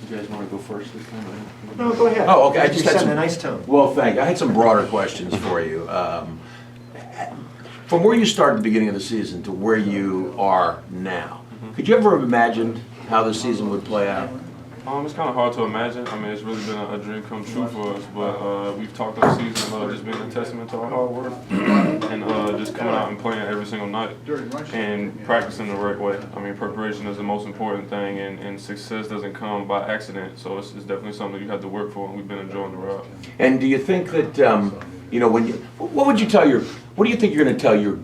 You guys want to go first this time? No, go ahead. Oh, okay. I You're just had setting some a nice tone. Well, thank you. I had some broader questions for you. From where you started at the beginning of the season to where you are now, could you ever have imagined how the season would play out? It's kind of hard to imagine. I mean, it's really been a dream come true for us. But we've talked all season about just being a testament to our hard work and just coming out and playing every single night and practicing the right way. I mean, preparation is the most important thing, and success doesn't come by accident. So it's definitely something you have to work for, and we've been enjoying the ride. And do you think that what do you think you're going to tell your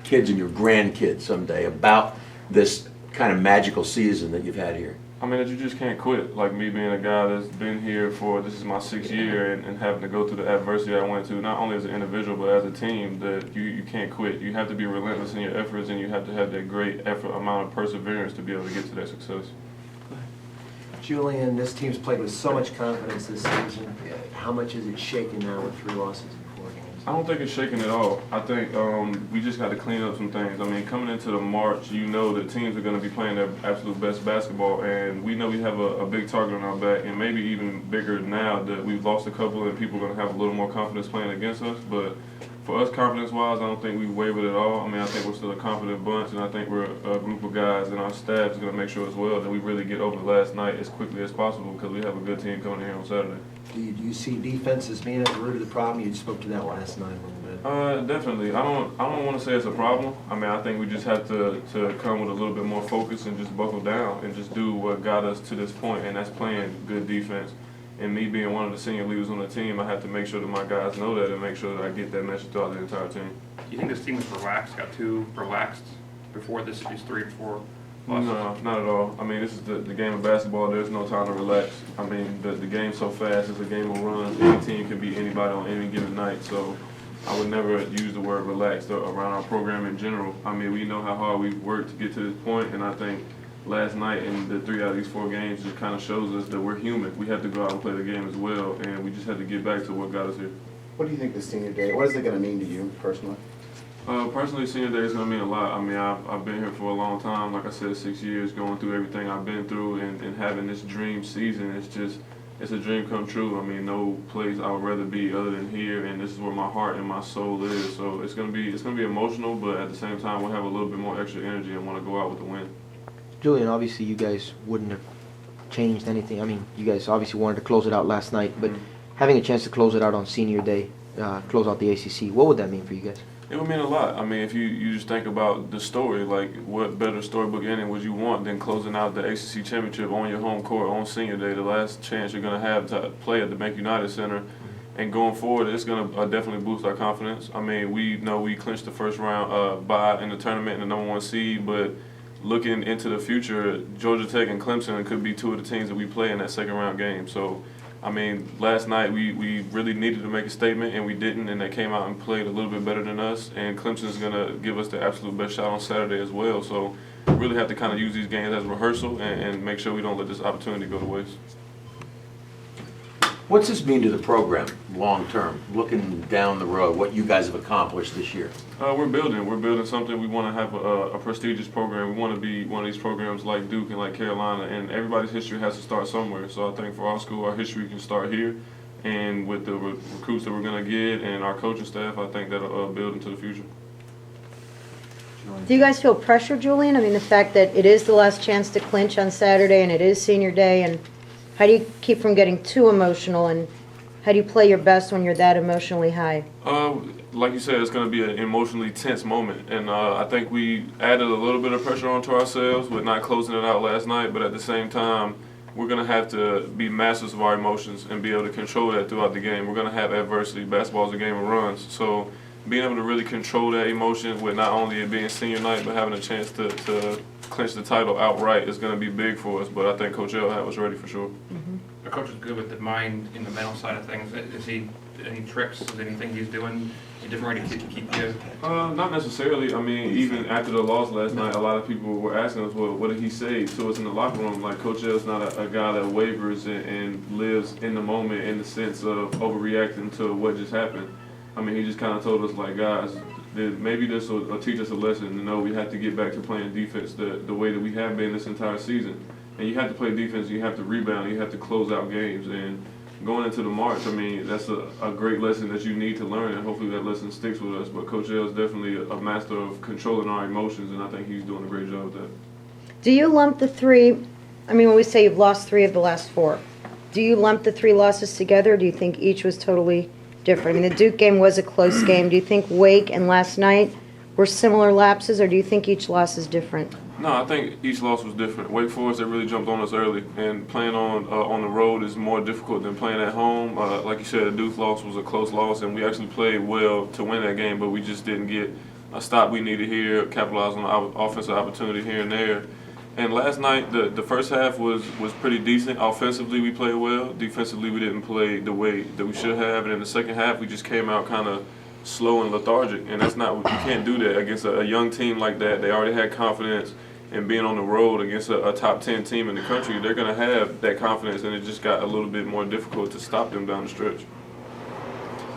kids and your grandkids someday about this kind of magical season that you've had here? I mean, that you just can't quit. Like me being a guy that's been here this is my 6th year, and having to go through the adversity I went through, not only as an individual, but as a team, that you can't quit. You have to be relentless in your efforts, and you have to have that great amount of perseverance to be able to get to that success. Julian, this team's played with so much confidence this season. How much is it shaken now with 3 losses in 4 games? I don't think it's shaking at all. I think we just got to clean up some things. I mean, coming into the March, you know that teams are going to be playing their absolute best basketball, and we know we have a big target on our back, and maybe even bigger now that we've lost a couple and people are going to have a little more confidence playing against us. But for us, confidence-wise, I don't think we wavered at all. I mean, I think we're still a confident bunch, and I think we're a group of guys, and our staff is going to make sure as well that we really get over last night as quickly as possible because we have a good team coming in here on Saturday. Do you see defense as being at the root of the problem? You spoke to that last night a little bit. Definitely. I don't want to say it's a problem. I mean, I think we just have to come with a little bit more focus and just buckle down and just do what got us to this point, and that's playing good defense. And me being one of the senior leaders on the team, I have to make sure that my guys know that and make sure that I get that message throughout the entire team. Do you think this team was relaxed, got too relaxed before this, these 3 or 4 losses? No, not at all. I mean, this is the game of basketball. There's no time to relax. I mean, the game's so fast. It's a game of runs. Any team can beat anybody on any given night. So I would never use the word relaxed around our program in general. I mean, we know how hard we've worked to get to this point, and I think last night and the 3 out of these 4 games just kind of shows us that we're human. We have to go out and play the game as well, and we just have to get back to what got us here. What do you think the senior day, what is it going to mean to you personally? Personally, senior day is going to mean a lot. I mean, I've been here for a long time. Like I said, 6 years, going through everything I've been through and having this dream season. It's a dream come true. I mean, no place I would rather be other than here, and this is where my heart and my soul is. So it's going to be emotional, but at the same time, we'll have a little bit more extra energy and want to go out with the win. Julian, obviously you guys wouldn't have changed anything. I mean, you guys obviously wanted to close it out last night, but having a chance to close it out on senior day, close out the ACC, what would that mean for you guys? It would mean a lot. I mean, if you just think about the story, like what better storybook ending would you want than closing out the ACC championship on your home court on senior day, the last chance you're going to have to play at the Bank United Center. And going forward, it's going to definitely boost our confidence. I mean, we know we clinched the first round bye in the tournament and the #1 seed, but looking into the future, Georgia Tech and Clemson could be 2 of the teams that we play in that second round game. So, I mean, last night we really needed to make a statement, and we didn't, and they came out and played a little bit better than us. And Clemson's going to give us the absolute best shot on Saturday as well. So, we really have to kind of use these games as rehearsal and make sure we don't let this opportunity go to waste. What's this mean to the program long term, looking down the road, what you guys have accomplished this year? We're building something. We want to have a prestigious program. We want to be one of these programs like Duke and like Carolina, and everybody's history has to start somewhere. So I think for our school, our history can start here, and with the recruits that we're going to get and our coaching staff, I think that'll build into the future. Do you guys feel pressure, Julian? I mean, the fact that it is the last chance to clinch on Saturday and it is senior day, and how do you keep from getting too emotional, and how do you play your best when you're that emotionally high? Like you said, it's going to be an emotionally tense moment, and I think we added a little bit of pressure onto ourselves with not closing it out last night, but at the same time, we're going to have to be masters of our emotions and be able to control that throughout the game. We're going to have adversity. Basketball is a game of runs, so being able to really control that emotion with not only it being senior night, but having a chance to clinch the title outright is going to be big for us. But I think Coach L had us ready for sure. The coach is good with the mind and the mental side of things. Is he any tricks? Is anything he's doing a different way to keep you? Not necessarily. I mean, even after the loss last night, a lot of people were asking us, well, what did he say to us in the locker room? Like, Coach L's not a guy that wavers and lives in the moment in the sense of overreacting to what just happened. I mean, he just kind of told us, like, guys, maybe this will teach us a lesson to know we have to get back to playing defense the way that we have been this entire season. and you have to play defense, you have to rebound, you have to close out games. And going into the March, I mean, that's a great lesson that you need to learn, and hopefully that lesson sticks with us. But Coach L is definitely a master of controlling our emotions, and I think he's doing a great job with that. Do you lump the three, I mean, when we say you've lost 3 of the last 4, do you lump the 3 losses together, or do you think each was totally different? I mean, the Duke game was a close game. Do you think Wake and last night were similar lapses, or do you think each loss is different? No, I think each loss was different. Wake Forest, they really jumped on us early, and playing on the road is more difficult than playing at home. Like you said, the Duke loss was a close loss, and we actually played well to win that game, but we just didn't get a stop we needed here, capitalize on the offensive opportunity here and there. And last night, the first half was pretty decent. Offensively, we played well. Defensively, we didn't play the way that we should have. And in the second half, we just came out kind of slow and lethargic. And that's not, you can't do that against a young team like that. They already had confidence in being on the road against a top 10 team in the country. They're going to have that confidence, and it just got a little bit more difficult to stop them down the stretch.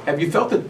Have you felt that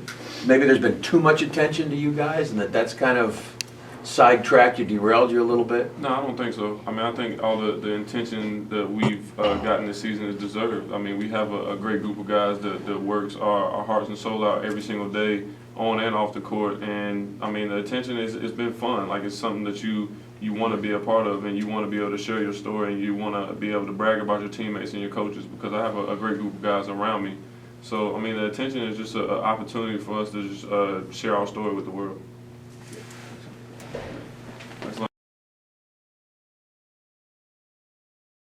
maybe there's been too much attention to you guys, and that's kind of sidetracked you, derailed you a little bit? No, I don't think so. I mean, I think all the intention that we've gotten this season is deserved. I mean, we have a great group of guys that works our hearts and soul out every single day, on and off the court. And, I mean, the attention it's been fun. Like, it's something that you want to be a part of, and you want to be able to share your story, and you want to be able to brag about your teammates and your coaches, because I have a great group of guys around me. So, I mean, the attention is just an opportunity for us to just share our story with the world.